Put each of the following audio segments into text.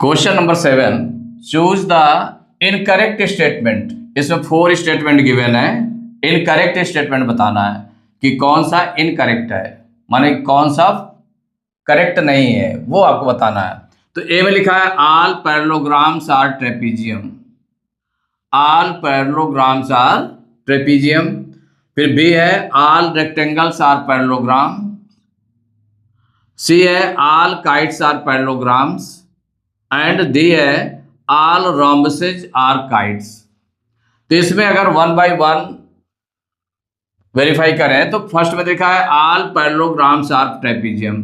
Question number 7, choose the incorrect statement. इसमें 4 statement given है। Incorrect statement बताना है कि कौन सा इनकरेक्ट है, माने कौन सा करेक्ट नहीं है, वो आपको बताना है। तो ए में लिखा है all parallelograms are trapezium, all parallelograms are trapezium. फिर बी है all rectangles are parallelogram. C है all kites are parallelograms and D है ऑल रोम्बसेज आर काइट्स। तो इसमें अगर 1 बाय 1 वेरीफाई करें तो फर्स्ट में देखा है ऑल पैरेललोग्राम्स आर ट्रेपीजियम।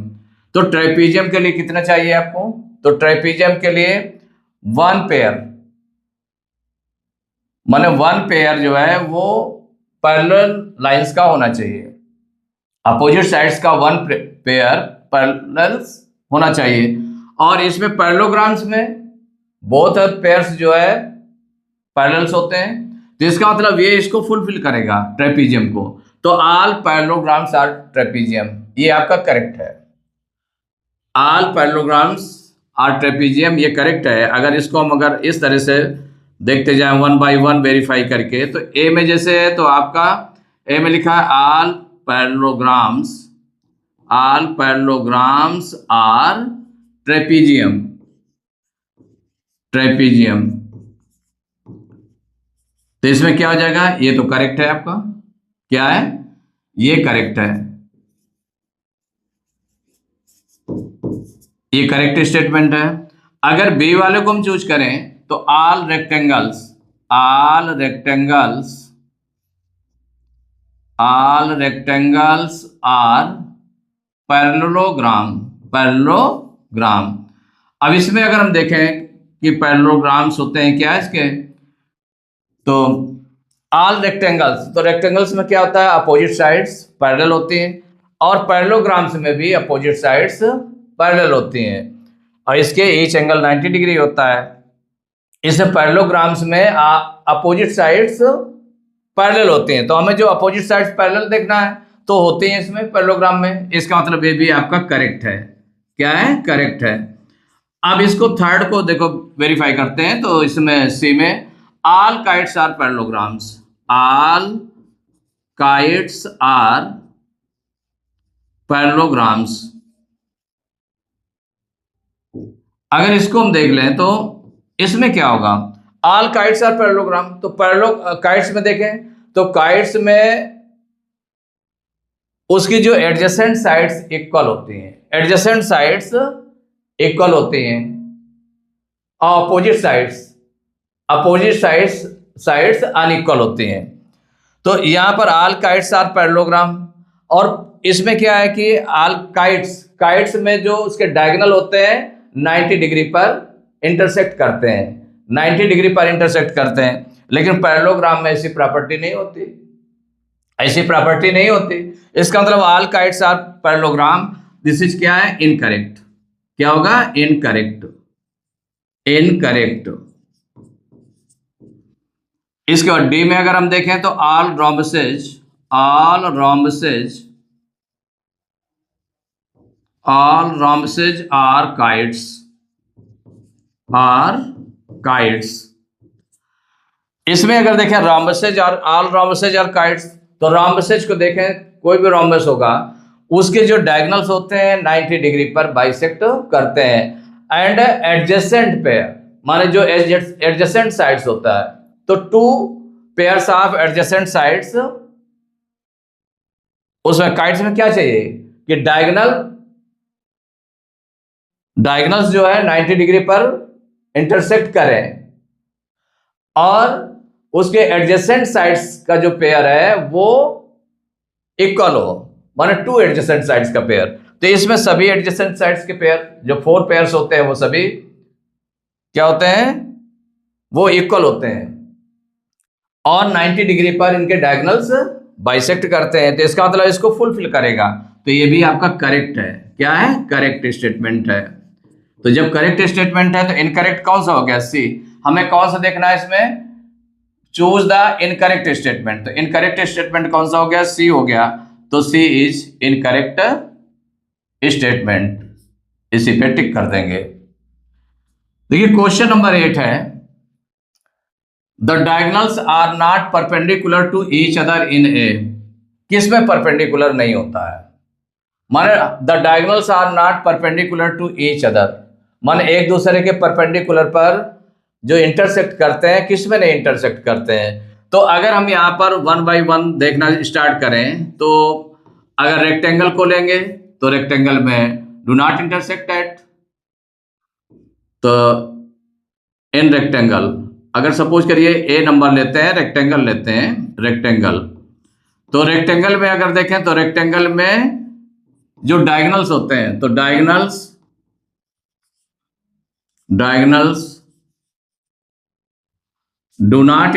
तो ट्रेपीजियम के लिए कितना चाहिए आपको? तो ट्रेपीजियम के लिए 1 पेयर, माने 1 पेयर जो है वो पैरेलल लाइंस का होना चाहिए। अपोजिट साइड्स का 1 पेयर पैरेलल्स होना चाहिए। और इसमें पैरेललोग्राम्स में बोथ पेयर्स जो है पैरेलल्स होते हैं। तो इसका मतलब ये इसको फुलफिल करेगा ट्रेपीजियम को। तो ऑल पैरेललोग्राम्स आर ट्रेपीजियम, ये आपका करेक्ट है। ऑल पैरेललोग्राम्स आर ट्रेपीजियम, ये करेक्ट है। अगर इसको हम अगर इस तरह से देखते जाएं 1 बाय 1 वेरीफाई करके, तो ए में जैसे है तो आपका ए में लिखा है all parallelograms are trapezium, trapezium. तो इसमें क्या हो जाएगा? ये तो करेक्ट है आपका। क्या है? ये करेक्ट है, ये करेक्ट स्टेटमेंट है। अगर बी वाले को हम चूज करें तो ऑल रेक्टेंगल्स आर पैरेललोग्राम। अब इसमें अगर हम देखें कि पैरेललोग्राम्स होते हैं क्या इसके, तो ऑल रेक्टेंगल्स, तो रेक्टेंगल्स में क्या होता है? अपोजिट साइड्स पैरेलल होती हैं, और पैरेललोग्राम्स में भी अपोजिट साइड्स पैरेलल होती हैं, और इसके ईच एंगल 90 डिग्री होता है। इस पैरेललोग्राम्स में अपोजिट साइड्स पैरेलल होते हैं। तो हमें जो अपोजिट साइड्स पैरेलल देखना है तो होते हैं इसमें पैरेललोग्राम में। इसका मतलब ये भी आपका करेक्ट है। क्या है? करेक्ट है। अब इसको थर्ड को देखो वेरीफाई करते हैं। तो इसमें सी में all kites are parallelograms, all kites are parallelograms. अगर इसको हम देख लें तो इसमें क्या होगा? All kites are parallelogram. तो काइट्स में देखें तो काइट्स में उसकी जो एडजेसेंट साइड्स इक्वल होती हैं, एडजेसेंट साइड्स इक्वल होती हैं, और अपोजिट साइड्स अनइक्वल होती हैं। तो यहां पर ऑल काइट्स आर पैरेललोग्राम। और इसमें क्या है कि ऑल काइट्स में जो उसके डायगोनल होते हैं 90 डिग्री पर इंटरसेक्ट करते हैं, 90 डिग्री पर इंटरसेक्ट करते हैं। लेकिन पैरेललोग्राम में ऐसी प्रॉपर्टी नहीं होती, इसका मतलब all kites are parallelogram. This is क्या है? इनकरेक्ट। क्या होगा? इनकरेक्ट। इसके बाद डी में अगर हम देखें तो ऑल रोम्बसेज आर काइट्स। इसमें अगर देखें रोम्बसेज और ऑल रोम्बसेज आर काइट्स, तो रोम्बसेज को देखें, कोई भी रोम्बस होगा उसके जो डायगोनल्स होते हैं 90 डिग्री पर बाइसेक्ट करते हैं। एंड एडजेसेंट पेयर, माने जो एडजेसेंट साइड्स होता है, तो 2 पेयर्स ऑफ एडजेसेंट साइड्स, उसमें काइट्स में क्या चाहिए कि डायगोनल्स जो है 90 डिग्री पर इंटरसेक्ट करें, और उसके एडजेसेंट साइड्स का जो पेयर है वो इक्वल हो, माने 2 एडजेसेंट साइड्स का पेयर। तो इसमें सभी एडजेसेंट साइड्स के पेयर, जो 4 पेयर्स होते हैं, वो सभी क्या होते हैं? वो इक्वल होते हैं, और 90 डिग्री पर इनके डायगोनल्स बाइसेक्ट करते हैं। तो इसका मतलब इसको फुलफिल करेगा। तो ये भी आपका करेक्ट है। क्या है? करेक्ट स्टेटमेंट है। तो जब करेक्ट स्टेटमेंट है तो इनकरेक्ट कौन सा हो गया? सी। हमें कौन सा देखना है इसमें? Choose the incorrect statement. तो इनकरेक्ट स्टेटमेंट कौन सा हो गया? सी हो गया। तो सी इज इनकरेक्ट स्टेटमेंट। इसी पे टिक कर देंगे। देखिए क्वेश्चन नंबर 8 है, the diagonals are not perpendicular to each other in a. किस में परपेंडिकुलर नहीं होता है? माने the diagonals are not perpendicular to each other, माने एक दूसरे के परपेंडिकुलर पर जो इंटरसेक्ट करते हैं, किस में नहीं इंटरसेक्ट करते हैं। तो अगर हम यहाँ पर 1 बाई 1 देखना स्टार्ट करें, तो अगर रेक्टेंगल को लेंगे तो रेक्टेंगल में डू नॉट इंटरसेक्ट एट, तो इन रेक्टेंगल अगर सपोज करिए ए नंबर लेते हैं, रेक्टेंगल लेते हैं, रेक्टेंगल, तो रेक्टेंगल में अगर देखें तो रेक्टेंगल में जो डायगोनल्स होते हैं, तो डायगोनल्स डू नॉट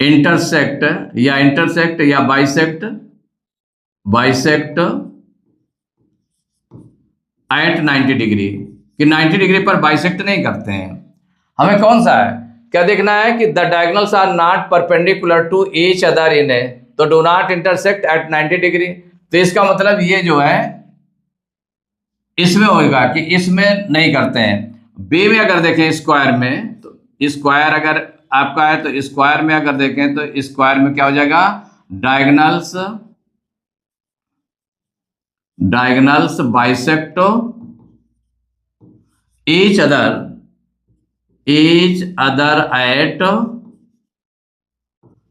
इंटरसेक्ट या इंटरसेक्ट या बाइसेक्ट एट 90 डिग्री, कि 90 डिग्री पर बाइसेक्ट नहीं करते हैं। हमें कौन सा है, क्या देखना है कि the diagonals are not perpendicular to each other in a, तो do not intersect at 90 degree. तो इसका मतलब ये जो है इसमें होगा कि इसमें नहीं करते हैं। बी में अगर देखें स्क्वायर में, तो स्क्वायर अगर आपका है तो स्क्वायर में अगर देखें तो स्क्वायर में क्या हो जाएगा, diagonals bisect each other at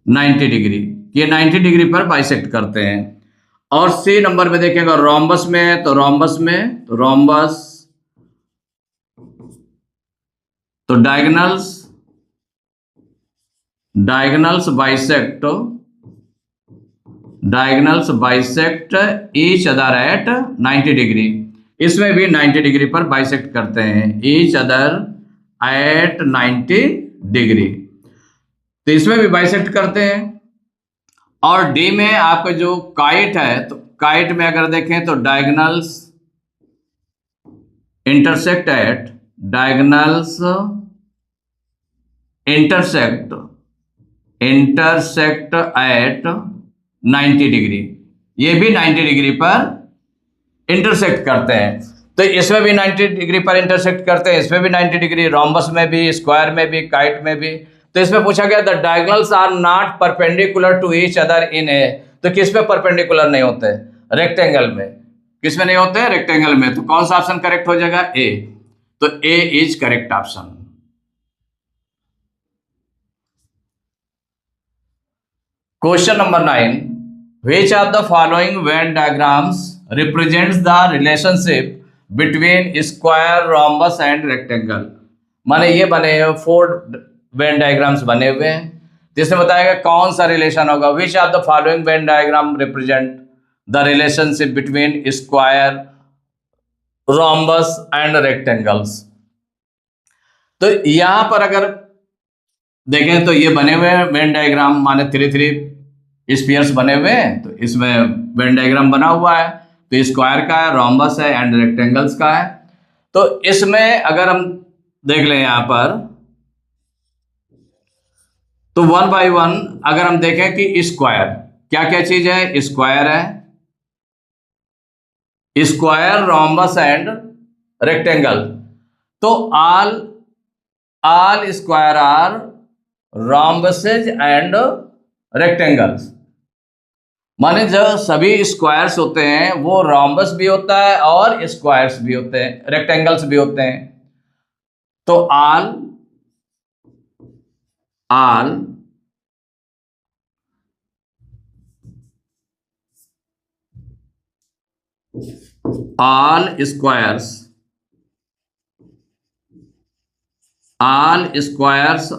90 degree, ये 90 डिग्री पर बाइसेक्ट करते हैं। और सी नंबर में देखेंगे रोम्बस में है, तो रोम्बस तो diagonals bisect each other at 90 degree, इसमें भी 90 डिग्री पर बाइसेक्ट करते हैं, ईच अदर एट 90 डिग्री, तो इसमें भी बाइसेक्ट करते हैं। और डी में आपका जो काइट है, तो काइट में अगर देखें तो डायगोनल्स इंटरसेक्ट एट 90 डिग्री, ये भी 90 डिग्री पर इंटरसेक्ट करते हैं। तो इसमें भी 90 डिग्री पर इंटरसेक्ट करते हैं, इसमें भी 90 डिग्री, रोम्बस में भी, स्क्वायर में भी, काइट में भी। तो इसमें पूछा गया the diagonals are not perpendicular to each other in a, तो किस में परपेंडिकुलर नहीं होते, रेक्टेंगल में। किस में नहीं होते, रेक्टेंगल में। तो कौन सा ऑप्शन करेक्ट हो जाएगा, ए, तो A is correct option. Question number 9, which of the following Venn diagrams represents the relationship between square, rhombus and rectangle। माने ये बने 4 Venn diagrams बने हुए हैं, जिसमें बताएगा कौन सा रिलेशन होगा। which of the following Venn diagram represent the relationship between square, rhombus and rectangles। तो यहां पर अगर देखें तो ये बने हुए वेन डायग्राम, माने 3 स्फीयर्स बने हुए हैं, तो इसमें वेन डायग्राम बना हुआ है, तो स्क्वायर का है, रोम्बस है एंड रेक्टेंगल्स का है। तो इसमें अगर हम देख लें यहां पर, तो 1 बाई 1 अगर हम देखें कि स्क्वायर क्या क्या चीज है, स्क्वायर है, स्क्वायर, रोम्बस एंड रेक्टेंगल। तो all square are rhombuses and rectangles, माने जो सभी स्क्वायर्स होते हैं वो रोम्बस भी होता है और स्क्वायर्स भी होते हैं, रेक्टेंगल्स भी होते हैं। तो all squares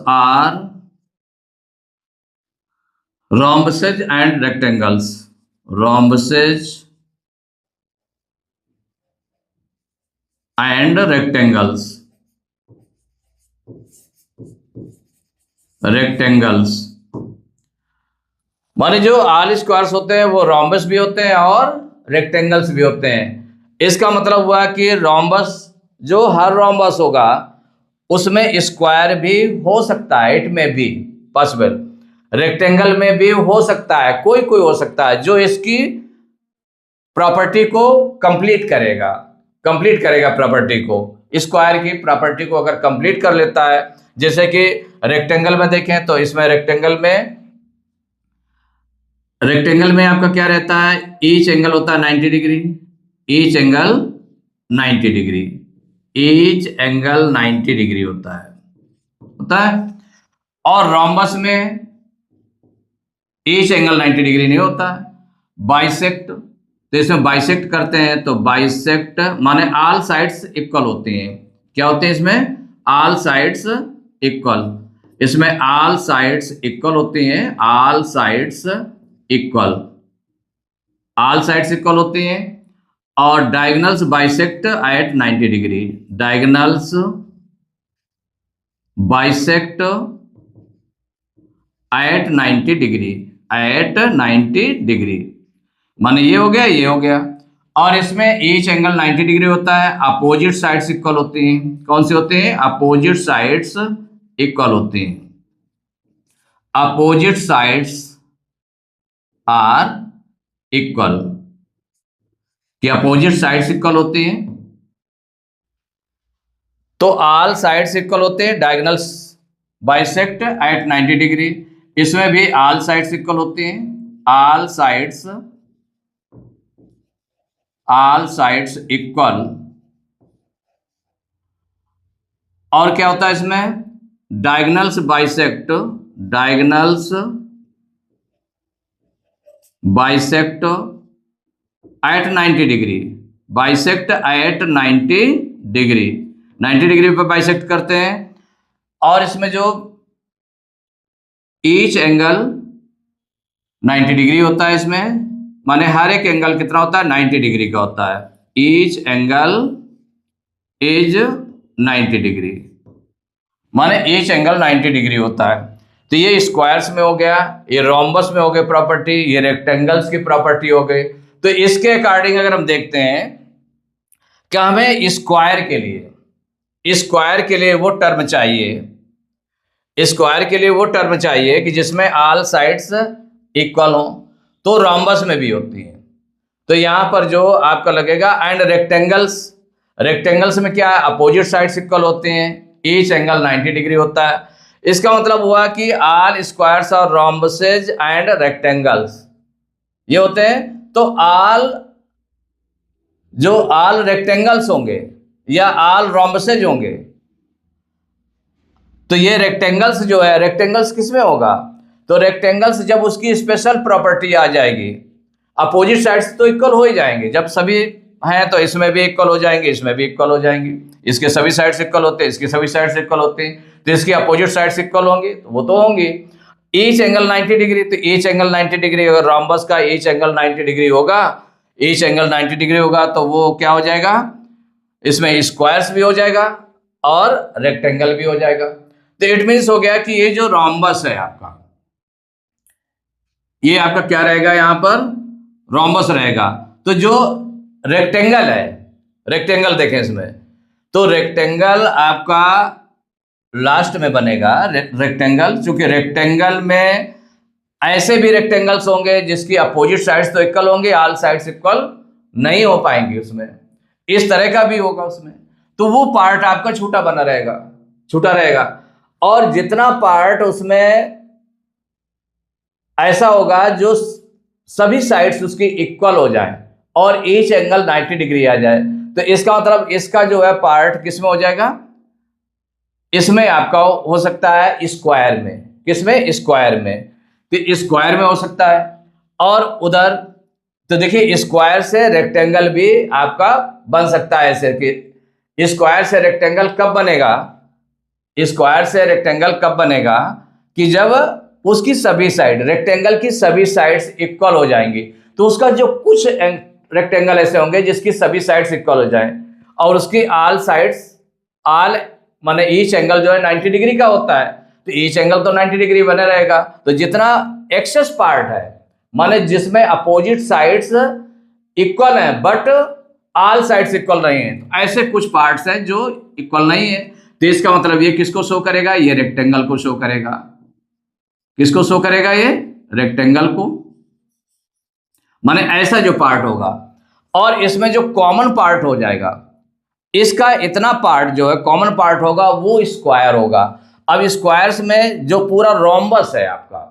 are rhombuses and rectangles, rectangles माने जो ऑल स्क्वायर्स होते हैं वो रोम्बस भी होते हैं और रेक्टेंगल्स भी होते हैं। इसका मतलब हुआ कि रोम्बस, जो हर रोम्बस होगा उसमें स्क्वायर भी हो सकता है, इट में बी पॉसिबल, रेक्टेंगल में भी हो सकता है, कोई हो सकता है जो इसकी प्रॉपर्टी को कंप्लीट करेगा। कंप्लीट करेगा प्रॉपर्टी को, स्क्वायर की प्रॉपर्टी को अगर कंप्लीट कर लेता है, जैसे कि रेक्टेंगल में देखें तो इसमें रेक्टेंगल में आपका क्या रहता है, ईच एंगल होता है 90 degree, each angle 90 degree, each angle 90 degree होता है। और रोम्बस में ईच एंगल 90 डिग्री नहीं होता है। बाइसेक्ट, तो इसमें बाइसेक्ट करते हैं तो बाइसेक्ट माने ऑल साइड्स इक्वल होती हैं। क्या होते हैं इसमें, ऑल साइड्स इक्वल, इसमें ऑल साइड्स इक्वल होती हैं, all sides equal, all sides equal होती हैं। और diagonals bisect at 90 degree, diagonals bisect at 90 degree, at 90 degree, माने ये हो गया, ये हो गया। और इसमें ईच एंगल 90 डिग्री होता है, अपोजिट साइड्स इक्वल होती हैं। कौन सी होती हैं, अपोजिट साइड्स इक्वल होती हैं, अपोजिट साइड्स आर इक्वल, कि अपोजिट साइड्स इक्वल होती हैं। तो ऑल साइड्स इक्वल होते हैं, डायगोनल्स बाइसेक्ट एट 90 डिग्री, इसमें भी ऑल साइड्स इक्वल होती हैं, ऑल साइड्स इक्वल। और क्या होता है इसमें, diagonals bisect, diagonals bisect at 90 degree, bisect at 90 degree, 90 degree पे बाइसेक्ट करते हैं। और इसमें जो ईच एंगल 90 डिग्री होता है, इसमें माने हर एक एंगल कितना होता है, 90 डिग्री का होता है, ईच एंगल इज 90 डिग्री, माने ईच एंगल 90 डिग्री होता है। तो ये स्क्वायर्स में हो गया, ये रोम्बस में हो गए प्रॉपर्टी, ये रेक्टेंगल्स की प्रॉपर्टी हो गई। तो इसके अकॉर्डिंग अगर हम देखते हैं कि हमें स्क्वायर के लिए वो टर्म चाहिए, स्क्वायर के लिए वो टर्म चाहिए कि जिसमें ऑल साइड्स इक्वल हो, तो रोम्बस में भी होती है। तो यहां पर जो आपका लगेगा, एंड रेक्टेंगल्स में क्या है, अपोजिट साइड्स इक्वल होते हैं, ईच एंगल 90 डिग्री होता है। इसका मतलब हुआ कि ऑल स्क्वायर्स और रोम्बसेज एंड रेक्टेंगल्स ये होते हैं। तो ऑल रेक्टेंगल्स होंगे या ऑल रोम्बसेज होंगे, तो ये रेक्टेंगल्स जो है, रेक्टेंगल्स किसमें होगा, तो रेक्टेंगल्स जब उसकी स्पेशल प्रॉपर्टी आ जाएगी, अपोजिट साइड्स तो इक्वल हो ही जाएंगे, जब सभी हैं तो इसमें भी इक्वल हो जाएंगे, इसमें भी इक्वल हो जाएंगे, इसके सभी साइड्स इक्वल होते हैं, इसकी सभी साइड्स इक्वल होते हैं, तो इसकी अपोजिट साइड्स इक्वल होंगी, तो वो तो होंगी। ईच एंगल 90 डिग्री, तो ईच एंगल 90 डिग्री, अगर रोम्बस का ईच एंगल 90 डिग्री होगा, ईच एंगल 90 डिग्री होगा, तो वो क्या हो जाएगा, इसमें स्क्वायर्स भी हो जाएगा और रेक्टेंगल भी हो जाएगा। तो इट मीन्स हो गया कि ये जो रोम्बस है आपका, ये आपका क्या रहेगा, यहां पर रोम्बस रहेगा। तो जो रेक्टेंगल है, रेक्टेंगल देखें इसमें, तो रेक्टेंगल आपका लास्ट में बनेगा, रेक्टेंगल, चूंकि रेक्टेंगल में ऐसे भी रेक्टेंगल्स होंगे जिसकी अपोजिट साइड्स तो इक्वल होंगे, ऑल साइड्स इक्वल नहीं हो पाएंगी उसमें, इस तरह का भी होगा उसमें, तो वो पार्ट आपका छोटा बना रहेगा, छोटा रहेगा। और जितना पार्ट उसमें ऐसा होगा जो सभी साइड्स उसकी इक्वल हो जाए और ईच एंगल 90 डिग्री आ जाए, तो इसका मतलब इसका जो है पार्ट किसमें हो जाएगा, इसमें आपका हो सकता है स्क्वायर में, किसमें, स्क्वायर में, तो स्क्वायर में हो सकता है। और उधर तो देखिए स्क्वायर से रेक्टेंगल भी आपका बन सकता है ऐसे, कि स्क्वायर से रेक्टेंगल कब बनेगा, स्क्वायर से रेक्टेंगल कब बनेगा, कि जब उसकी सभी साइड, रेक्टेंगल की सभी साइड्स इक्वल हो जाएंगी, तो उसका जो कुछ रेक्टेंगल ऐसे होंगे जिसकी सभी साइड्स इक्वल हो जाएं, और उसकी ऑल साइड्स, ऑल माने ईच एंगल जो है 90 डिग्री का होता है, तो ईच एंगल तो 90 डिग्री बने रहेगा। तो जितना एक्सेस पार्ट है, माने जिसमें अपोजिट साइड्स इक्वल हैं बट ऑल साइड्स इक्वल नहीं है, तो ऐसे कुछ पार्ट्स हैं जो इक्वल नहीं है, तो इसका मतलब ये किसको शो करेगा, ये रेक्टेंगल को शो करेगा, किसको शो करेगा, ये रेक्टेंगल को, माने ऐसा जो पार्ट होगा। और इसमें जो कॉमन पार्ट हो जाएगा, इसका इतना पार्ट जो है कॉमन पार्ट होगा वो स्क्वायर होगा। अब स्क्वायर्स में जो पूरा रोम्बस है आपका,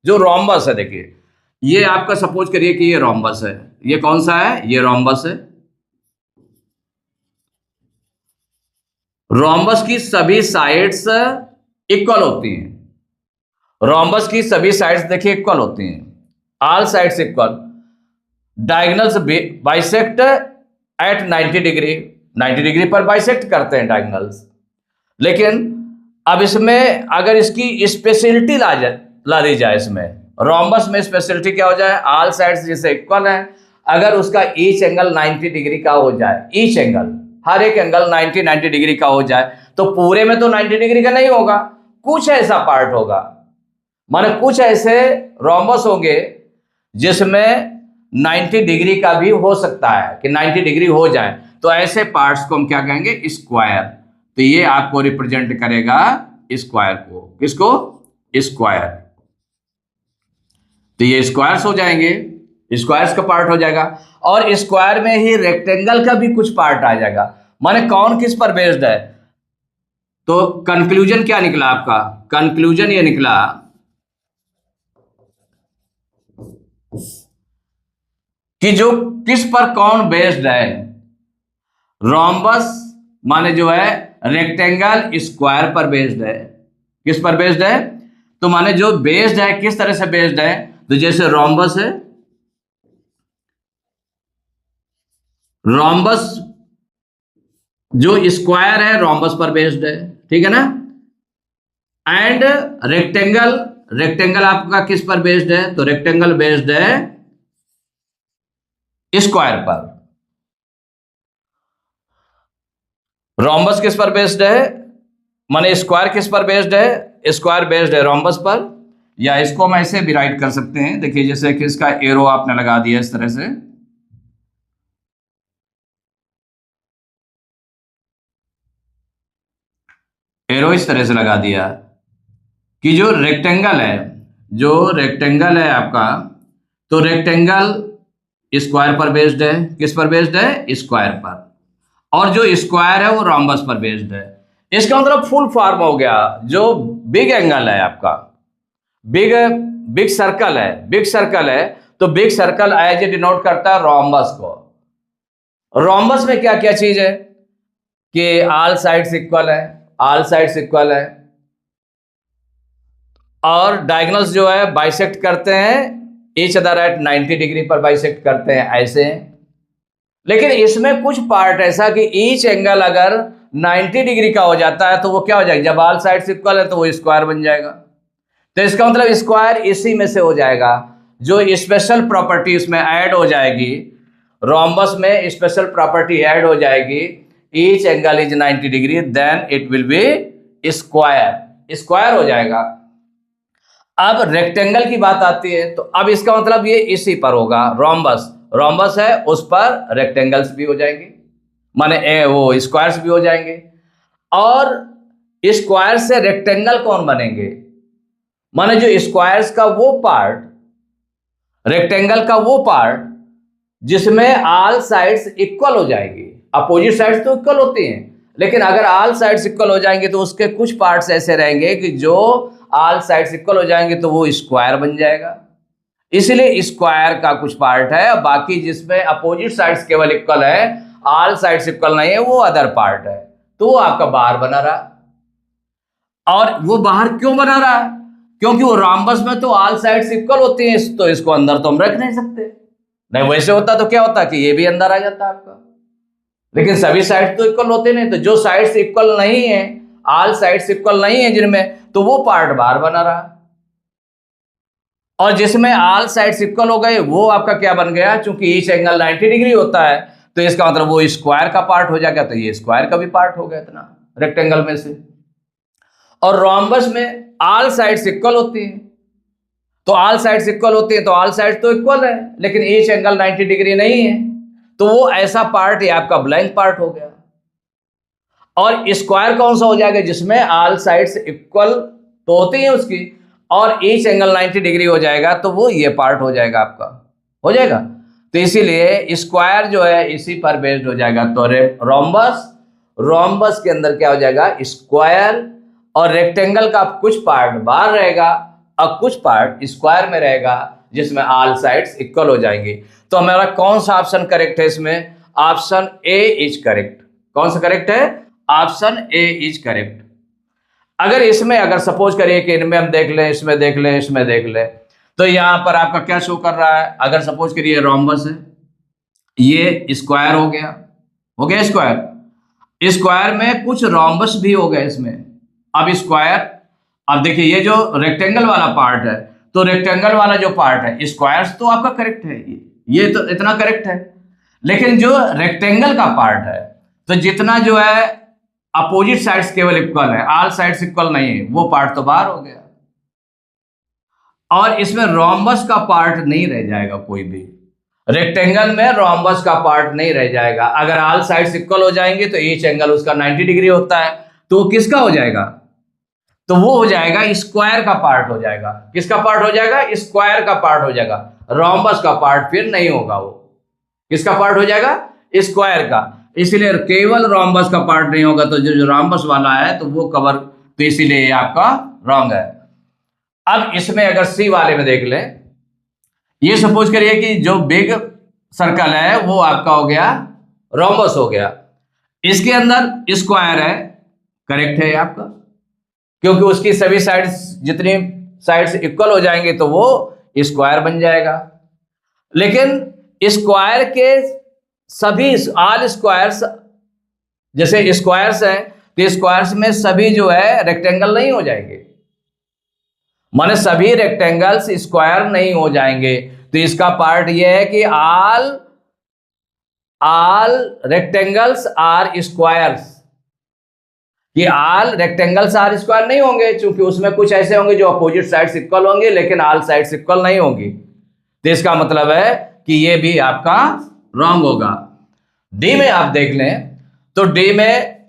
जो रोम्बस है, देखिए ये आपका सपोज करिए कि ये रोम्बस है, ये कौन सा है, ये रोम्बस है। रोम्बस की सभी साइड्स इक्वल होती हैं। रोम्बस की सभी साइड्स देखिए इक्वल होती हैं, all sides equal. Diagonals bisect at 90 degree, 90 degree पर बाइसेक्ट करते हैं डायगोनल्स। लेकिन अब इसमें अगर इसकी स्पेशलिटी ला दी जाए, इसमें रोम्बस में स्पेशलिटी क्या हो जाए, ऑल साइड्स जैसे इक्वल है, अगर उसका ईच एंगल 90 डिग्री का हो जाए, ईच एंगल, हर एक एंगल 90 डिग्री का हो जाए, तो पूरे में तो 90 डिग्री का नहीं होगा, कुछ ऐसा पार्ट होगा, माने कुछ ऐसे रोम्बस होंगे जिसमें 90 डिग्री का भी हो सकता है कि 90 डिग्री हो जाए, तो ऐसे पार्ट्स को हम क्या कहेंगे, स्क्वायर। तो ये आपको रिप्रेजेंट करेगा स्क्वायर को, किसको, स्क्वायर। तो ये स्क्वायर्स हो जाएंगे, स्क्वायर्स का पार्ट हो जाएगा। और स्क्वायर में ही रेक्टेंगल का भी कुछ पार्ट आ जाएगा, माने कौन किस पर बेस्ड है। तो कंक्लूजन क्या निकला आपका, कंक्लूजन ये निकला कि जो किस पर कौन बेस्ड है, रोम्बस माने जो है रेक्टेंगल स्क्वायर पर बेस्ड है। किस पर बेस्ड है, तो माने जो बेस्ड है किस तरह से बेस्ड है, तो जैसे रोम्बस है, रोम्बस जो स्क्वायर है रोम्बस पर बेस्ड है, ठीक है ना। एंड रेक्टेंगल, रेक्टेंगल आपका किस पर बेस्ड है, तो रेक्टेंगल बेस्ड है स्क्वायर पर। रोम्बस किस पर बेस्ड है, माने स्क्वायर किस पर बेस्ड है, स्क्वायर बेस्ड है रोम्बस पर। या इसको हम ऐसे भी राइट कर सकते हैं, देखिए जैसे कि इसका एरो आपने लगा दिया इस तरह से, एरो इस तरह से लगा दिया कि जो रेक्टेंगल है, जो रेक्टेंगल है आपका, तो रेक्टेंगल स्क्वायर पर बेस्ड है, किस पर बेस्ड है, स्क्वायर पर। और जो स्क्वायर है वो रोम्बस पर बेस्ड है। इसका मतलब फुल फॉर्म हो गया, जो बिग एंगल है आपका, बिग बिग सर्कल है, बिग सर्कल है, तो big circle as A denote करता है रोम्बस को। रोम्बस में क्या क्या चीज है कि ऑल साइड्स इक्वल है, ऑल साइड्स इक्वल है, और डायगोनल्स जो है बाइसेक्ट करते हैं ईच अदर एट 90 डिग्री पर बाइसेक्ट करते हैं, ऐसे। लेकिन इसमें कुछ पार्ट ऐसा कि ईच एंगल अगर 90 डिग्री का हो जाता है तो वो क्या हो जाएगा, जब ऑल साइड्स इक्वल है तो वो स्क्वायर बन जाएगा। तो इसका मतलब स्क्वायर इसी में से हो जाएगा, जो स्पेशल प्रॉपर्टी उसमें ऐड हो जाएगी, रोम्बस में स्पेशल प्रॉपर्टी ऐड हो जाएगी, each angle is 90 degree, then it will be square, square हो जाएगा। अब रेक्टेंगल की बात आती है, तो अब इसका मतलब ये इसी पर होगा, रोम्बस, रोम्बस है उस पर रेक्टेंगल्स भी हो जाएंगे, माने वो स्क्वायर्स भी हो जाएंगे। और स्क्वायर से रेक्टेंगल कौन बनेंगे, माने जो स्क्वायर्स का वो पार्ट, रेक्टेंगल का वो पार्ट जिसमें ऑल साइड्स इक्वल हो जाएंगी। अपोजिट साइड्स तो इक्वल होती हैं, लेकिन अगर ऑल साइड्स इक्वल हो जाएंगे तो उसके कुछ पार्ट्स ऐसे रहेंगे कि जो ऑल साइड्स इक्वल हो जाएंगे तो वो स्क्वायर बन जाएगा। इसलिए स्क्वायर का कुछ पार्ट है, बाकी जिसमें अपोजिट साइड्स केवल इक्वल है, ऑल साइड्स इक्वल नहीं है, वो अदर पार्ट है, तो वो आपका बाहर बना रहा। और वो बाहर क्यों बना रहा, क्योंकि वो रोम्बस में तो ऑल साइड्स इक्वल होती हैं, तो इसको अंदर तो हम रख नहीं सकते, नहीं वैसे होता तो क्या होता कि ये भी अंदर आ जाता आपका। लेकिन सभी साइड्स तो इक्वल होते नहीं, तो जो साइड्स इक्वल नहीं है, ऑल साइड्स इक्वल नहीं है जिनमें, तो वो पार्ट बाहर बना रहा। और जिसमें ऑल साइड्स इक्वल हो गए वो आपका क्या बन गया, चूंकि ईच एंगल 90 डिग्री होता है, तो इसका मतलब वो स्क्वायर का पार्ट हो जाएगा, तो ये स्क्वायर का भी पार्ट हो गया इतना रेक्टेंगल में से। और रोम्बस में ऑल साइड्स इक्वल होती हैं, तो ऑल साइड्स इक्वल होती हैं, तो ऑल साइड्स तो इक्वल है, लेकिन ईच एंगल 90 डिग्री नहीं है, तो वो ऐसा पार्ट ये आपका ब्लैंक पार्ट हो गया। और स्क्वायर कौन सा हो जाएगा, जिसमें ऑल साइड्स इक्वल तो होती हैं उसकी, और ईच एंगल 90 डिग्री हो जाएगा, तो वो ये पार्ट हो जाएगा आपका, हो जाएगा। तो इसीलिए स्क्वायर जो है इसी पर बेस्ड हो जाएगा। तो रोम्बस रोम्बस के अंदर क्या हो जाएगा, स्क्वायर, और रेक्टेंगल का कुछ पार्ट बाहर रहेगा और कुछ पार्ट स्क्वायर में रहेगा, जिसमें ऑल साइड्स इक्वल हो जाएंगी। तो हमारा कौन सा ऑप्शन करेक्ट है इसमें? Option A is correct. कौन सा करेक्ट है? Option A is correct. अगर इसमें अगर सपोज करिए कि इनमें हम देख लें, इसमें देख लें, इसमें देख लें, तो यहां पर आपका क्या शो कर रहा है? अगर सपोज करिए रोम्बस है, ये स्क्वायर हो गया स्क्वायर, स्क्वायर में कुछ रोम्बस भी हो गए इसमें। अब स्क्वायर, अब देखिए ये जो रेक्टेंगल वाला पार्ट है, तो रेक्टेंगल वाला जो पार्ट है, स्क्वायर्स तो आपका करेक्ट है, ये तो इतना करेक्ट है। लेकिन जो रेक्टेंगल का पार्ट है, तो जितना जो है अपोजिट साइड्स केवल इक्वल है, ऑल साइड्स इक्वल नहीं है, वो पार्ट तो बाहर हो गया। और इसमें रोम्बस का पार्ट नहीं रह जाएगा, कोई भी रेक्टेंगल में रोम्बस का पार्ट नहीं रह जाएगा। अगर ऑल साइड्स इक्वल हो जाएंगे तो ईच एंगल उसका 90 डिग्री होता है, तो वो किसका हो जाएगा? तो वो हो जाएगा स्क्वायर का पार्ट हो जाएगा। किसका पार्ट हो जाएगा? स्क्वायर का पार्ट हो जाएगा। रोम्बस का पार्ट फिर नहीं होगा। वो किसका पार्ट हो जाएगा? स्क्वायर का। इसीलिए केवल रोम्बस का पार्ट नहीं होगा, तो जो रोम्बस वाला है तो वो कवर, तो इसीलिए आपका रॉन्ग है। अब इसमें अगर सी वाले में देख लें, ये सपोज करिए कि जो बिग सर्कल है वो आपका हो गया रोम्बस हो गया, इसके अंदर स्क्वायर है, करेक्ट है आपका, क्योंकि उसकी सभी साइड्स, जितनी साइड्स इक्वल हो जाएंगे तो वो स्क्वायर बन जाएगा। लेकिन स्क्वायर के सभी ऑल स्क्वायर्स, जैसे स्क्वायर्स हैं तो स्क्वायर्स में सभी जो है रेक्टेंगल नहीं हो जाएंगे, माने सभी रेक्टेंगल्स स्क्वायर नहीं हो जाएंगे। तो इसका पार्ट ये है कि ऑल रेक्टेंगल्स आर स्क्वायर्स, कि ऑल रेक्टेंगल्स आर स्क्वायर नहीं होंगे, क्योंकि उसमें कुछ ऐसे होंगे जो अपोजिट साइड्स इक्वल होंगे लेकिन ऑल साइड्स इक्वल नहीं होंगी। तो इसका मतलब है कि ये भी आपका रॉन्ग होगा। डी में आप देख लें, तो डी में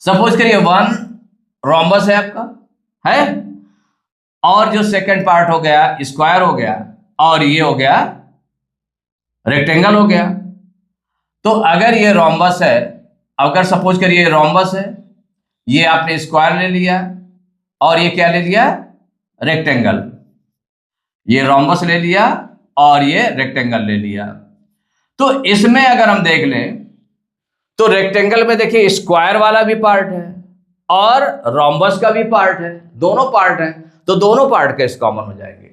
सपोज करिए 1 रोम्बस है आपका, है, और जो सेकंड पार्ट हो गया स्क्वायर हो गया, और ये हो गया रेक्टेंगल हो गया। तो अगर ये रोम्बस है, अगर सपोज करिए रोम्बस है, ये आपने स्क्वायर ले लिया और ये क्या ले लिया? रेक्टेंगल। ये रोम्बस ले लिया और ये रेक्टेंगल ले लिया। तो इसमें अगर हम देख लें तो रेक्टेंगल में देखिए स्क्वायर वाला भी पार्ट है और रोम्बस का भी पार्ट है, दोनों पार्ट है, तो दोनों पार्ट के कॉमन हो जाएंगे।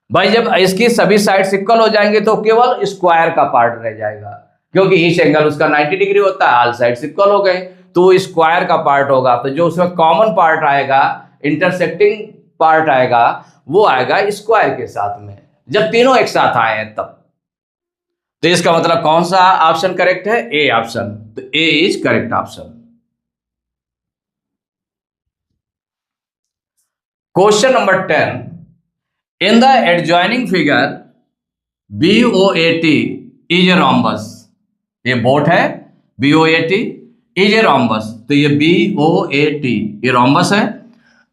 भाई जब इसकी सभी साइड्स इक्वल हो जाएंगे तो केवल स्क्वायर का पार्ट रह जाएगा, क्योंकि ईच एंगल उसका 90 डिग्री होता है, ऑल साइड्स इक्वल हो गए, तो वो स्क्वायर का पार्ट होगा। तो जो उसमें कॉमन पार्ट आएगा, इंटरसेक्टिंग पार्ट आएगा, वो आएगा स्क्वायर के साथ में, जब तीनों एक साथ आए हैं तब। तो इसका मतलब कौन सा ऑप्शन करेक्ट है? A option. तो A is correct option. Question number 10, in the adjoining figure BOAT is a rhombus. ये बोट है, BOAT इज ए रोम्बस, तो ये BOAT ये रोम्बस है।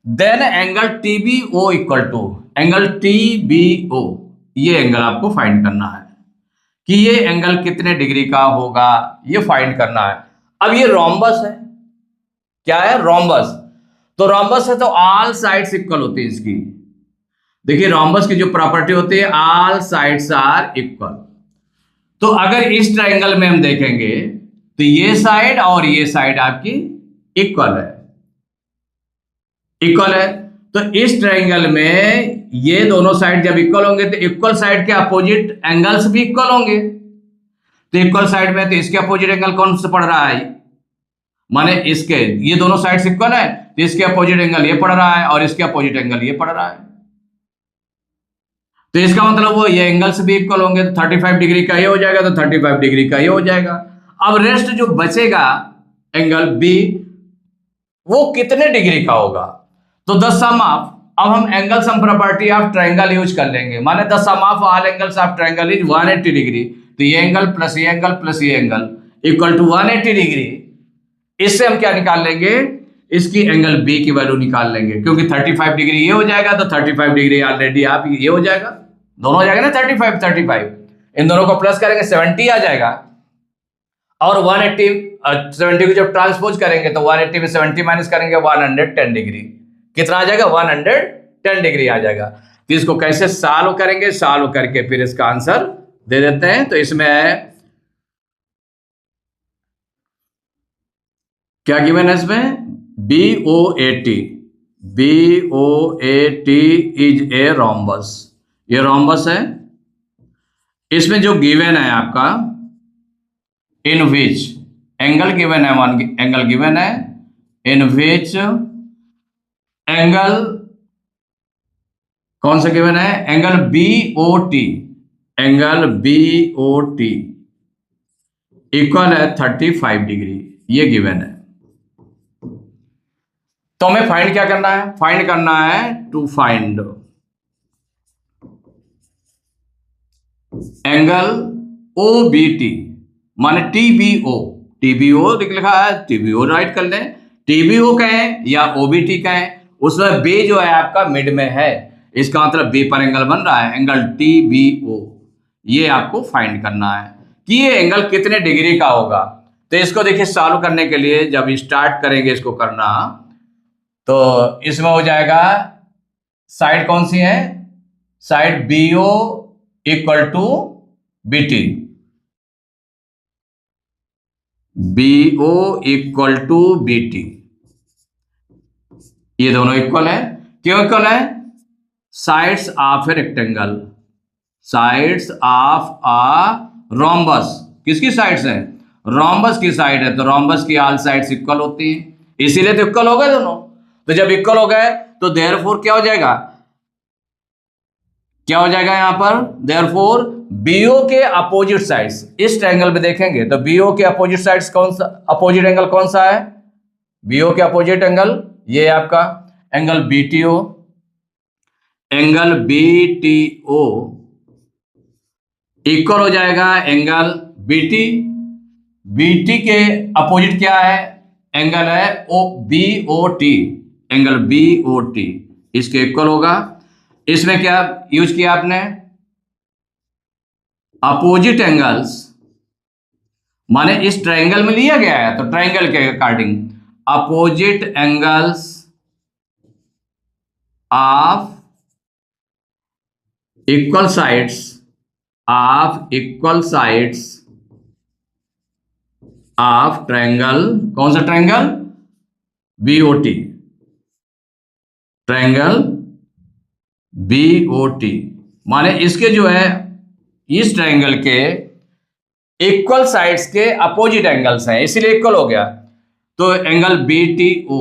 Then angle TBO equal to, angle TBO, ये angle आपको find करना है कि ये एंगल कितने डिग्री का होगा, ये फाइंड करना है। अब ये रोम्बस है, क्या है? रोम्बस। तो रोम्बस है तो ऑल साइड्स इक्वल होती है इसकी। देखिए रोम्बस की जो प्रॉपर्टी होती है, ऑल साइड्स आर इक्वल। तो अगर इस ट्रायंगल में हम देखेंगे तो ये साइड और ये साइड आपकी इक्वल है, इक्वल है। तो इस ट्रायंगल में ये दोनों साइड जब इक्वल होंगे तो इक्वल साइड के अपोजिट एंगल्स भी इक्वल होंगे। तो इक्वल साइड में तो इसके अपोजिट एंगल कौन सा पड़ रहा है? माने इसके, ये दोनों साइड्स इक्वल है तो इसके अपोजिट एंगल ये पड़ रहा है और इसके अपोजिट एंगल ये पड़ रहा है। तो इसका मतलब वो ये एंगल्स भी इक्वल होंगे, तो 35 डिग्री का ये हो जाएगा, तो 35 डिग्री का ये हो जाएगा। अब रेस्ट जो बचेगा एंगल बी, वो कितने डिग्री का होगा? तो द सम ऑफ, अब हम angle sum property of triangle use कर लेंगे, माने the sum of all angles of triangle is 180 degree. तो ये एंगल प्लस ये एंगल प्लस ये एंगल इक्वल टू 180 डिग्री। इससे हम क्या निकाल लेंगे? इसकी एंगल बी की वैल्यू निकाल लेंगे, क्योंकि 35 डिग्री ये हो जाएगा तो 35 डिग्री ऑलरेडी आप ये हो जाएगा, दोनों हो जाएगा ना 35 35, इन दोनों को प्लस करेंगे 70 आ जाएगा। और 180 70 को जब ट्रांसपोज करेंगे तो 180 में 70 माइनस करेंगे 110 डिग्री। कितना आ जाएगा? 110 डिग्री आ जाएगा। तो इसको कैसे सॉल्व करेंगे? सॉल्व करके फिर इसका आंसर दे देते हैं। तो इसमें है, क्या गिवन है इसमें? BOAT। BOAT is a rhombus. ये रोम्बस है। इसमें जो गिवन है आपका, इन विच एंगल गिवन है, वन एंगल गिवन है, इन विच एंगल कौन सा गिवन है? Angle BOT। Angle BOT equal है 35 डिग्री। ये गिवन है। तो हमें फाइंड क्या करना है? फाइंड करना है, टू फाइंड एंगल OBT माने TBO। TBO लिखा है, TBO राइट कर लें। TBO कहें या OBT कहें, उसमें B जो है आपका मिड में है, इसका मतलब B पर एंगल बन रहा है, एंगल TBO। ये आपको फाइंड करना है कि ये एंगल कितने डिग्री का होगा। तो इसको देखिए, सॉल्व करने के लिए जब स्टार्ट करेंगे इसको करना, तो इसमें हो जाएगा, साइड कौन सी है? Side BO equal to BT। BO equal to BT, ये दोनों इक्वल है। क्यों इक्वल है? Sides of a rectangle, sides of a rhombus. किसकी साइड्स है? रोम्बस की साइड है, तो रोम्बस की ऑल साइड्स इक्वल होती हैं, इसीलिए तो इक्वल हो गए दोनों। तो जब इक्वल हो गए तो देयरफॉर क्या हो जाएगा? क्या हो जाएगा यहां पर? देयरफॉर BO के अपोजिट साइड्स, इस ट्रायंगल में देखेंगे तो BO के अपोजिट साइड्स कौन सा, अपोजिट एंगल कौन सा है? BO के अपोजिट एंगल ये है आपका angle BTO। Angle BTO equal हो जाएगा एंगल BT। BT के अपोजिट क्या है? एंगल है BOT। एंगल BOT इसके इक्वल होगा। इसमें क्या यूज किया आपने? अपोजिट एंगल्स, माने इस ट्रायंगल में लिया गया है तो ट्रायंगल के according opposite angles of equal sides, of equal sides of triangle, कौन सा ट्रायंगल? BOT। ट्रायंगल BOT माने इसके जो है, इस ट्रायंगल के इक्वल साइड्स के अपोजिट एंगल्स हैं, इसीलिए इक्वल हो गया। तो एंगल BTO,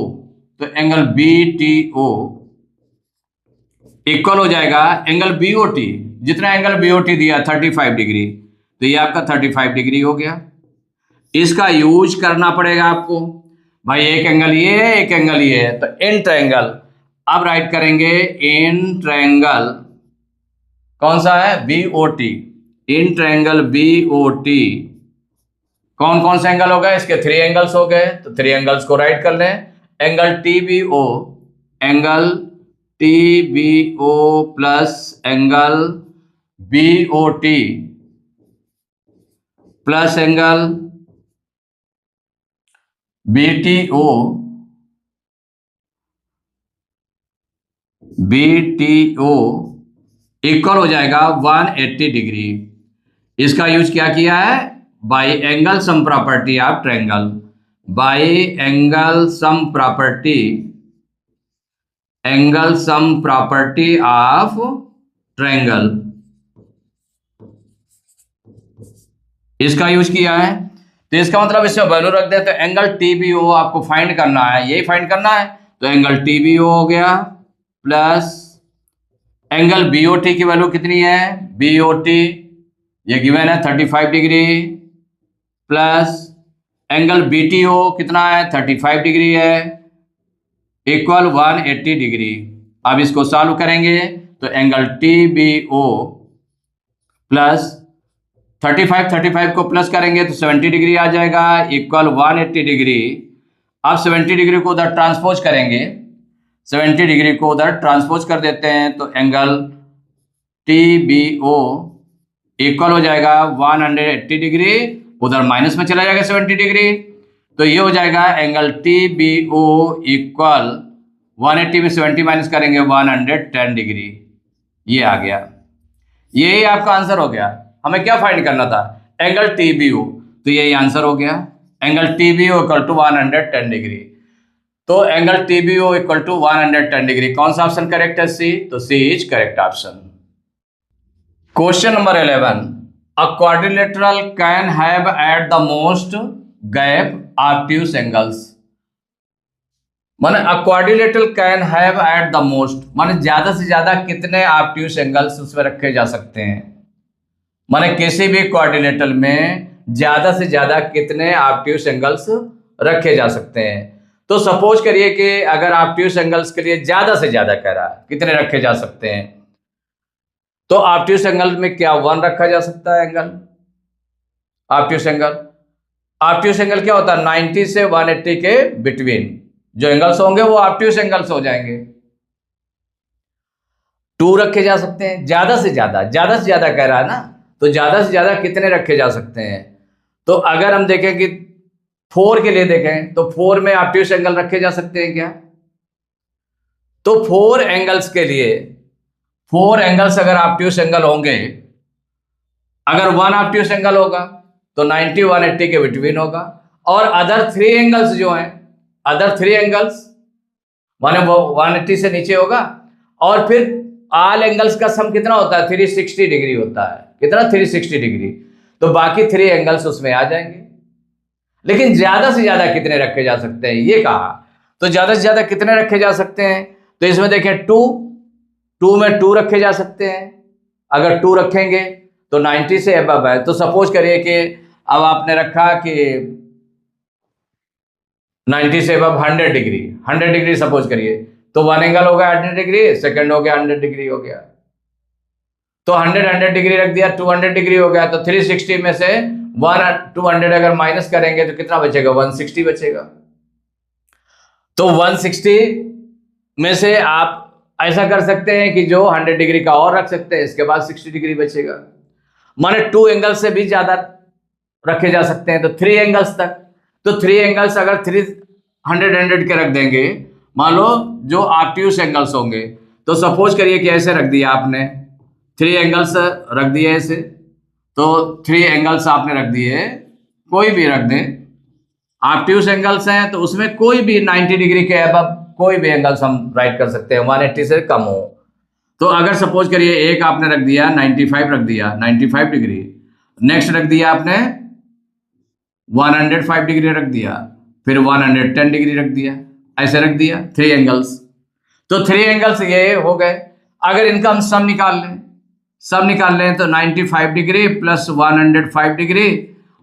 तो एंगल BTO इक्वल हो जाएगा एंगल BOT। जितना एंगल BOT दिया 35 डिग्री, तो ये आपका 35 डिग्री हो गया। इसका यूज करना पड़ेगा आपको। भाई एक एंगल ये है, एक एंगल ये है, तो इन ट्रायंगल अब राइट करेंगे, इन ट्रायंगल कौन सा है? BOT। इन ट्रायंगल BOT कौन कौन से एंगल हो गए? इसके 3 एंगल्स हो गए, तो 3 एंगल्स को राइट कर लें। Angle TBO, angle TBO plus angle BOT plus angle BTO equal हो जाएगा 180 डिग्री। इसका यूज क्या किया है? Bye angle sum property of triangle, bye angle sum property, angle sum property of triangle, इसका यूज किया है। तो इसका मतलब इसमें वैल्यू रख दे, तो एंगल TBO आपको फाइंड करना है, यही फाइंड करना है। तो एंगल TBO हो गया प्लस एंगल BOT की वैल्यू कितनी है? BOT ये गिवन है 35 डिग्री, प्लस एंगल BTO कितना है? 35 डिग्री है, इक्वल 180 डिग्री। अब इसको सॉल्व करेंगे तो एंगल TBO प्लस 35 को प्लस करेंगे तो 70 डिग्री आ जाएगा, इक्वल 180 डिग्री। अब 70 डिग्री को उधर ट्रांसपोज करेंगे, 70 डिग्री को उधर ट्रांसपोज कर देते हैं, तो एंगल TBO इक्वल हो जाएगा 180 डिग्री उधर माइनस में चला जाएगा 70 डिग्री, तो ये हो जाएगा एंगल TBO इक्वल 180 में 70 माइनस करेंगे 110 डिग्री। ये आ गया, यही आपका आंसर हो गया। हमें क्या फाइंड करना था? एंगल TBO, तो यही आंसर हो गया। Angle TBO equal to 110 degree. तो angle TBO equal to 110 degree. कौन सा ऑप्शन करेक्ट है? सी। तो C is correct option. Question number 11, a quadrilateral can have at the most gap obtuse angles. माने a quadrilateral can have at the most, माने ज्यादा से ज्यादा कितने ऑब्ट्यूज एंगल्स उसमें रखे जा सकते हैं। माने किसी भी क्वाड्रिलेटरल में ज्यादा से ज्यादा कितने ऑब्ट्यूज एंगल्स रखे जा सकते हैं। तो सपोज करिए कि अगर ऑब्ट्यूज एंगल्स के लिए ज्यादा से ज्यादा कह रहा है कितने रखे जा सकते हैं, तो ऑब्ट्यूज एंगल में क्या 1 रखा जा सकता है एंगल? ऑब्ट्यूज एंगल क्या होता है? 90 से 180 के बिटवीन जो एंगल्स होंगे वो ऑब्ट्यूज एंगल्स हो जाएंगे। 2 रखे जा सकते हैं, ज्यादा से ज्यादा कह रहा है ना, तो ज्यादा से ज्यादा कितने रखे जा सकते हैं? तो अगर हम देखें कि 4 के लिए देखें तो 4 में ऑब्ट्यूज एंगल रखे जा सकते हैं क्या? तो 4 एंगल्स के लिए 4 एंगल्स अगर ऑब्ट्यूज एंगल होंगे, अगर 1 ऑब्ट्यूज एंगल होगा तो 90 180 के बिटवीन होगा, और अदर 3 एंगल्स जो हैं, अदर 3 एंगल्स माने वो 180 से नीचे होगा, और फिर ऑल एंगल्स का सम कितना होता है? 360 डिग्री होता है। कितना? 360 डिग्री। तो बाकी 3 एंगल्स उसमें आ जाएंगे। लेकिन ज्यादा से ज्यादा कितने रखे जा सकते हैं ये कहा, तो ज्यादा से ज्यादा कितने रखे जा सकते हैं? तो इसमें देखें 2 में 2 रखे जा सकते हैं। अगर 2 रखेंगे तो 90 से अबव है। तो सपोज करिए कि अब आपने रखा कि 90 से अबव 100 डिग्री सपोज करिए, तो 1 एंगल हो गया 100 डिग्री, सेकंड हो गया 100 डिग्री हो गया, तो 100 डिग्री रख दिया, 200 डिग्री हो गया। तो 360 में से 200 अगर माइनस करेंगे तो कितना बचेगा? 160 बचेगा। तो 160 में से आप ऐसा कर सकते हैं कि जो 100 डिग्री का और रख सकते हैं, इसके बाद 60 डिग्री बचेगा। माने 2 एंगल से भी ज्यादा रखे जा सकते हैं, तो 3 एंगल्स तक। तो 3 एंगल्स अगर 300 के रख देंगे, मान लो जो ऑब्ट्यूज एंगल्स होंगे, तो सपोज करिए कि ऐसे रख दिया आपने, 3 एंगल्स रख दिए ऐसे, तो 3 एंगल्स आपने रख दिए, कोई भी रख दें, ऑब्ट्यूज एंगल्स हैं तो उसमें कोई भी 90 डिग्री के अबव कोई भी एंगल्स हम राइट कर सकते हैं, 180 से कम हो। तो अगर सपोज करिए एक आपने रख दिया 95 रख दिया, 95 डिग्री, नेक्स्ट रख दिया आपने 105 डिग्री रख दिया, फिर 110 डिग्री रख दिया, ऐसे रख दिया 3 एंगल्स। तो 3 एंगल्स ये हो गए। अगर इनका हम सम निकाल लें तो 95 डिग्री प्लस 105 डिग्री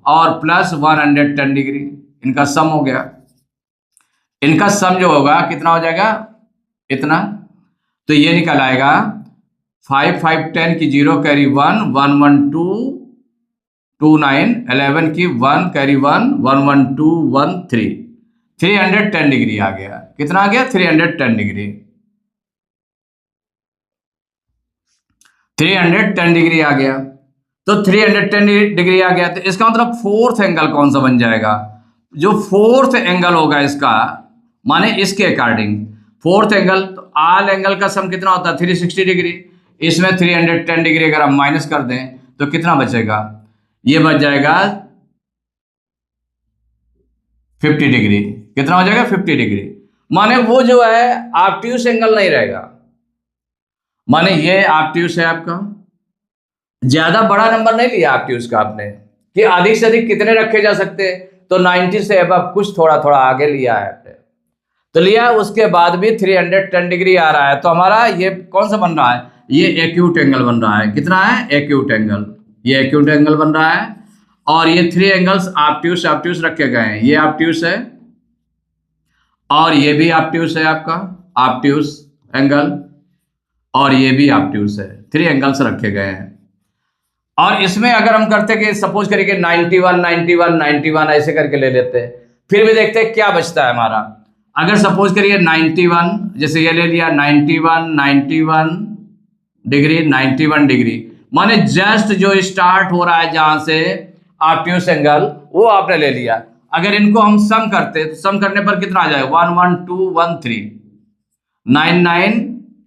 और प्लस 110 डिग्री, इनका सम हो गया। इनका सम जो होगा कितना हो जाएगा? इतना। तो ये निकल आएगा 5 5 10 की 0 कैरी 1 1 1 2 2 9 11 की 1 कैरी 1 1 1 2 1 3 310 डिग्री आ गया। कितना आ गया? 310 डिग्री। 310 डिग्री आ गया। तो 310 डिग्री आ गया, तो इसका मतलब फोर्थ एंगल कौन सा बन जाएगा? जो फोर्थ एंगल होगा इसका, माने इसके अकॉर्डिंग फोर्थ एंगल, तो ऑल एंगल का सम कितना होता है? 360 डिग्री। इसमें 310 डिग्री अगर हम माइनस कर दें तो कितना बचेगा? ये बच जाएगा 50 डिग्री। कितना हो जाएगा? 50 डिग्री। माने वो जो है ऑब्ट्यूज एंगल नहीं रहेगा। माने ये ऑब्ट्यूज है आपका, ज्यादा बड़ा नंबर नहीं लिया ऑब्ट्यूज का आपने कि अधिक से अधिक कितने रखे जा सकते हैं, तो 90 से अब कुछ थोड़ा थोड़ा आगे लिया है आपने, तो लिया। उसके बाद भी 310 डिग्री आ रहा है, तो हमारा ये कौन सा बन रहा है? ये एक्यूट एंगल बन रहा है। कितना है? Acute angle. ये एक्यूट एंगल बन रहा है, और ये 3 एंगल्स ऑब्ट्यूज रखे गए हैं। ये ऑब्ट्यूज है और ये भी ऑब्ट्यूज है आपका ऑब्ट्यूज एंगल, और ये भी ऑब्ट्यूज है। 3 एंगल्स रखे गए हैं। और इसमें अगर हम करते कि सपोज करिए कि 91 91 91 ऐसे करके ले लेते हैं, फिर भी देखते हैं क्या बचता है हमारा। अगर सपोज करिए 91, जैसे ये ले लिया 91 91 डिग्री 91 डिग्री, माने जस्ट जो स्टार्ट हो रहा है जहां से ऑब्ट्यूस एंगल वो आपने ले लिया। अगर इनको हम सम करते तो सम करने पर कितना आ जाएगा, 1 1 2 1 3 9 9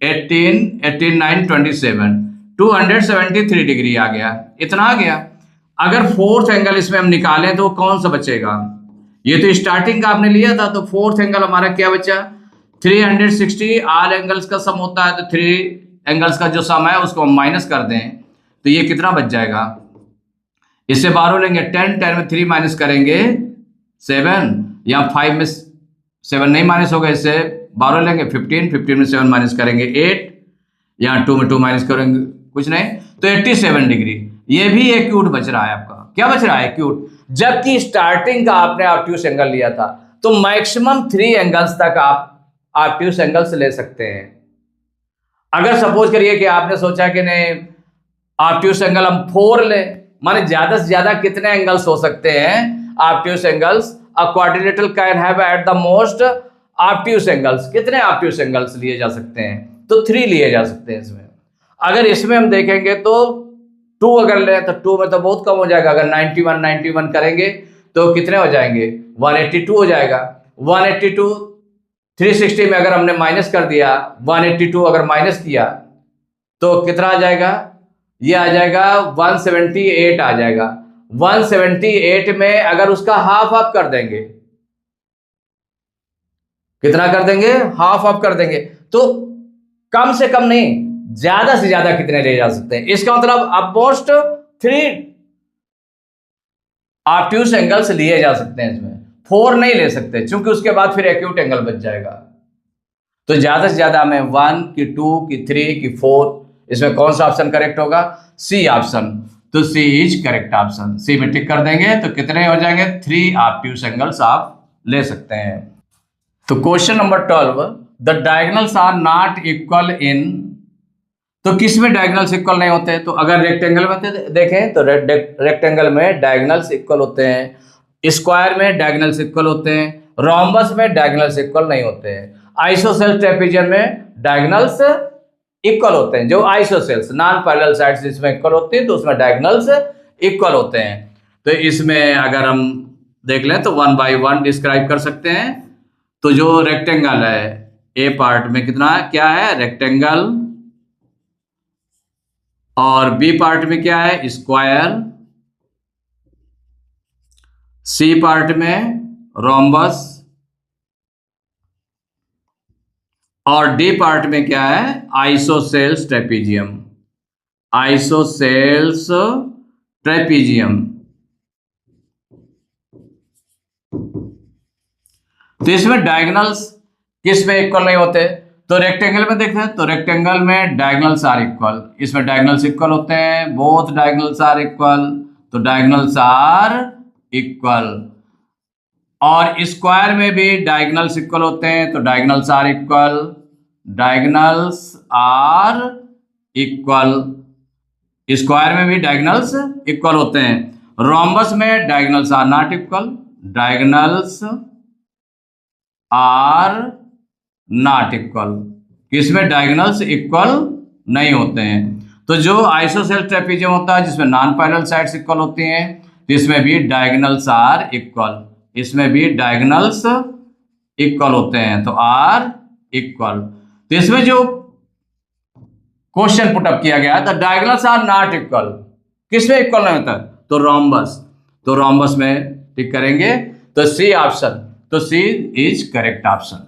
18 18 9 27 273 डिग्री आ गया, इतना आ गया। अगर फोर्थ एंगल इसमें हम निकालें तो कौन सा बचेगा, ये तो स्टार्टिंग का आपने लिया था, तो फोर्थ एंगल हमारा क्या बचा, 360। ऑल एंगल्स का सम होता है तो 3 एंगल्स का जो सम है उसको हम माइनस कर दें तो ये कितना बच जाएगा, इससे 12 लेंगे 10, 10 में 3 माइनस करेंगे 7, या 5 में 7 नहीं माइनस होगा, इससे 12 लेंगे 15, 15 में 7 माइनस करेंगे 8, यहाँ 2 में 2 माइनस करेंगे कुछ नहीं, तो 87 डिग्री। ये भी एक्यूट बच रहा है आपका, क्या बच रहा है, एक्यूट। जबकि स्टार्टिंग का आपने ऑब्ट्यूस एंगल लिया था, तो मैक्सिमम 3 एंगल्स तक आप ऑब्ट्यूस एंगल्स ले सकते हैं। अगर सपोज करिए कि आपने सोचा कि नहीं ऑब्ट्यूस एंगल हम 4 ले, माने ज्यादा से ज्यादा कितने एंगल्स हो सकते हैं obtuse angles, a quadrilateral can have at the most obtuse angles, कितने ऑब्ट्यूस एंगल्स लिए जा सकते हैं, तो 3 लिए जा सकते हैं इसमें। अगर इसमें हम देखेंगे तो 2 अगर लें तो 2 में तो बहुत कम हो जाएगा, अगर 91 91 करेंगे तो कितने हो जाएंगे, 182 हो जाएगा। 182 360 में अगर हमने माइनस कर दिया, 182 अगर माइनस किया तो कितना आ जाएगा, ये आ जाएगा 178 आ जाएगा। 178 में अगर उसका हाफ ऑफ कर देंगे, कितना कर देंगे, हाफ ऑफ कर देंगे, तो कम से कम नहीं ज्यादा से ज्यादा कितने ले जा सकते हैं, इसका मतलब ऑलमोस्ट 3 ऑब्ट्यूस एंगल्स लिए जा सकते हैं इसमें, 4 नहीं ले सकते क्योंकि उसके बाद फिर एक्यूट एंगल बच जाएगा। तो ज्यादा से ज्यादा हमें 1 की 2 की 3 की 4, इसमें कौन सा ऑप्शन करेक्ट होगा, सी ऑप्शन। तो सी इज करेक्ट ऑप्शन, सी में टिक कर देंगे तो कितने हो जाएंगे, 3 ऑब्ट्यूस एंगल्स आप ले सकते हैं। तो question number 12, the diagonals are not equal in, तो किस में डायगोनल्स इक्वल नहीं होते, तो अगर रेक्टेंगल में देखें तो रेक्टेंगल में डायगोनल्स इक्वल होते हैं, स्क्वायर में डायगोनल्स इक्वल होते हैं, रोम्बस में डायगोनल्स इक्वल नहीं होते हैं, आइसोसेल्स ट्रेपेजियम में डायगोनल्स इक्वल होते हैं, जो आइसोसेल्स नॉन पैरेलल साइड्स जिसमें इक्वल होती है तो उसमें डायगोनल्स इक्वल होते हैं। तो इसमें अगर हम देख लें तो 1 बाई 1 डिस्क्राइब कर सकते हैं। तो जो रेक्टेंगल है ए पार्ट में कितना क्या है, रेक्टेंगल, और बी पार्ट में क्या है, स्क्वायर, सी पार्ट में रोम्बस, और डी पार्ट में क्या है, आइसोसेल्स ट्रेपेजियम, आइसोसेल्स ट्रेपेजियम। तो इसमें डायगोनल्स किस में इक्वल नहीं होते, तो रेक्टेंगल में देखते हैं तो रेक्टेंगल में डायगोनल्स आर इक्वल, इसमें डायगोनल्स इक्वल होते हैं, बोथ डायगोनल्स आर इक्वल, तो डायगोनल्स आर इक्वल। और स्क्वायर में भी डायगोनल्स इक्वल होते हैं तो diagonals are equal, diagonals are equal, square में भी डायगोनल्स इक्वल होते हैं। रोम्बस में diagonals are not equal, diagonals are not equal, किसमें डायगोनल्स इक्वल नहीं होते हैं। तो जो आइसोसेल्स ट्रेपेजियम होता है जिसमें नॉन पैरेलल साइड्स इक्वल होती हैं, तो इसमें भी डायगोनल्स आर इक्वल, इसमें भी डायगोनल्स इक्वल होते हैं, तो आर इक्वल। तो इसमें जो क्वेश्चन पुटअप किया गया the diagonals are not equal, किसमें इक्वल नहीं होता, तो रोम्बस, तो रोम्बस में टिक करेंगे, तो सी ऑप्शन, तो सी इज करेक्ट ऑप्शन।